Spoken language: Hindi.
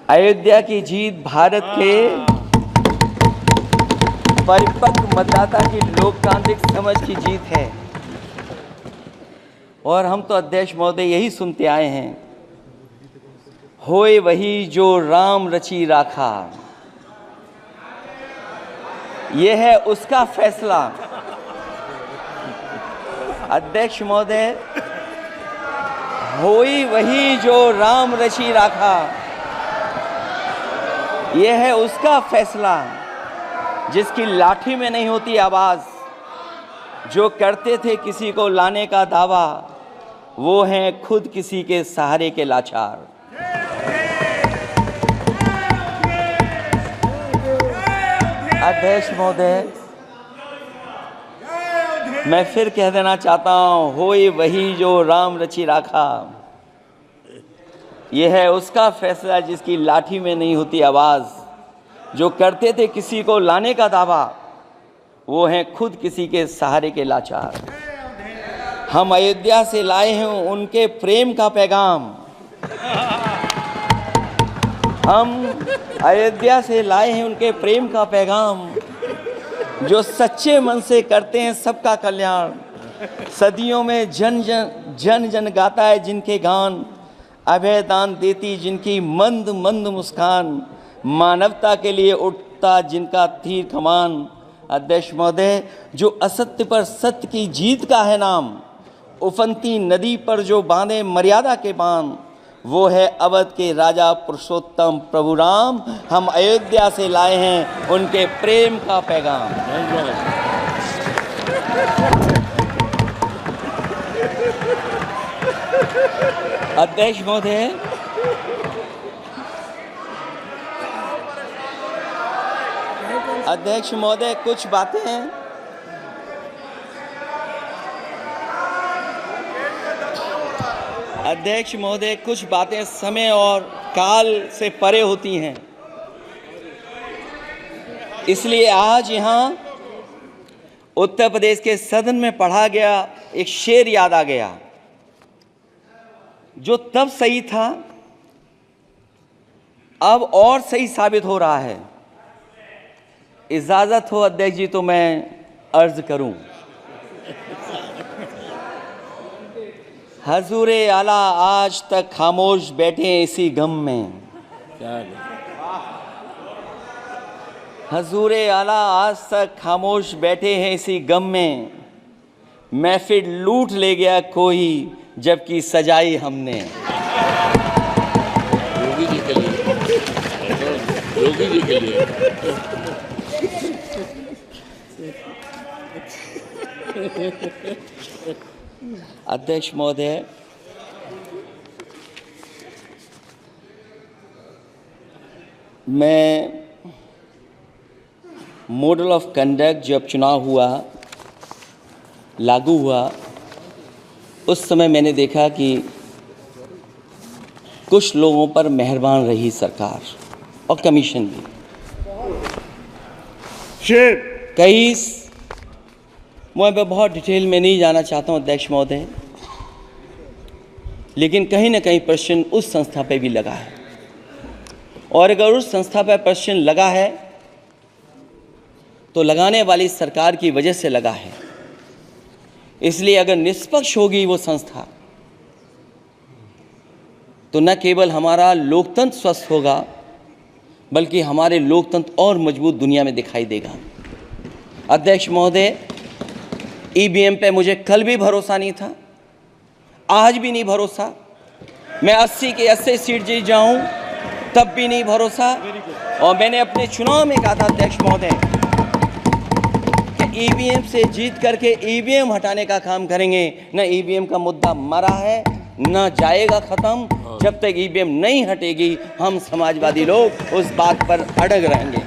अयोध्या की जीत भारत के परिपक्व मतदाता की लोकतांत्रिक समझ की जीत है। और हम तो अध्यक्ष महोदय यही सुनते आए हैं, होए वही जो राम रची राखा, यह है उसका फैसला। अध्यक्ष महोदय, होई वही जो राम रची राखा, यह है उसका फैसला, जिसकी लाठी में नहीं होती आवाज, जो करते थे किसी को लाने का दावा, वो हैं खुद किसी के सहारे के लाचार। अध्यक्ष महोदय, मैं फिर कह देना चाहता हूं, होए वही जो राम रची राखा, यह है उसका फैसला, जिसकी लाठी में नहीं होती आवाज, जो करते थे किसी को लाने का दावा, वो हैं खुद किसी के सहारे के लाचार। हम अयोध्या से लाए हैं उनके प्रेम का पैगाम, हम अयोध्या से लाए हैं उनके प्रेम का पैगाम, जो सच्चे मन से करते हैं सबका कल्याण। सदियों में जन जन गाता है जिनके गान, अभय दान देती जिनकी मंद मंद मुस्कान, मानवता के लिए उठता जिनका तीर कमान। अध्यक्ष महोदय, जो असत्य पर सत्य की जीत का है नाम, उफनती नदी पर जो बांधे मर्यादा के बांध, वो है अवध के राजा पुरुषोत्तम प्रभु राम। हम अयोध्या से लाए हैं उनके प्रेम का पैगाम। अध्यक्ष महोदय, अध्यक्ष महोदय, कुछ बातें हैं। अध्यक्ष महोदय, कुछ बातें समय और काल से परे होती हैं, इसलिए आज यहाँ उत्तर प्रदेश के सदन में पढ़ा गया एक शेर याद आ गया, जो तब सही था अब और सही साबित हो रहा है। इजाजत हो अध्यक्ष जी तो मैं अर्ज करूं। हजूरे आला आज तक खामोश बैठे इसी गम में, हजूरे आला आज तक खामोश बैठे हैं इसी गम में, महफिल लूट ले गया कोई जबकि सजाई हमने। योगी जी के लिए, योगी जी के लिए। अध्यक्ष महोदय, मैं मॉडल ऑफ कंडक्ट जब चुनाव हुआ, लागू हुआ, उस समय मैंने देखा कि कुछ लोगों पर मेहरबान रही सरकार और कमीशन भी। कई, मैं बहुत डिटेल में नहीं जाना चाहता हूं अध्यक्ष महोदय, लेकिन कहीं ना कहीं प्रश्न उस संस्था पे भी लगा है, और अगर उस संस्था पर प्रश्न लगा है तो लगाने वाली सरकार की वजह से लगा है। इसलिए अगर निष्पक्ष होगी वो संस्था तो न केवल हमारा लोकतंत्र स्वस्थ होगा, बल्कि हमारे लोकतंत्र और मजबूत दुनिया में दिखाई देगा। अध्यक्ष महोदय, ईवीएम पे मुझे कल भी भरोसा नहीं था, आज भी नहीं भरोसा। मैं 80 के 80 सीट जीत जाऊं तब भी नहीं भरोसा। और मैंने अपने चुनाव में कहा था अध्यक्ष महोदय कि ईवीएम से जीत करके ईवीएम हटाने का काम करेंगे। न ईवीएम का मुद्दा मरा है, न जाएगा खत्म। जब तक ईवीएम नहीं हटेगी हम समाजवादी लोग उस बात पर अड़ग रहेंगे।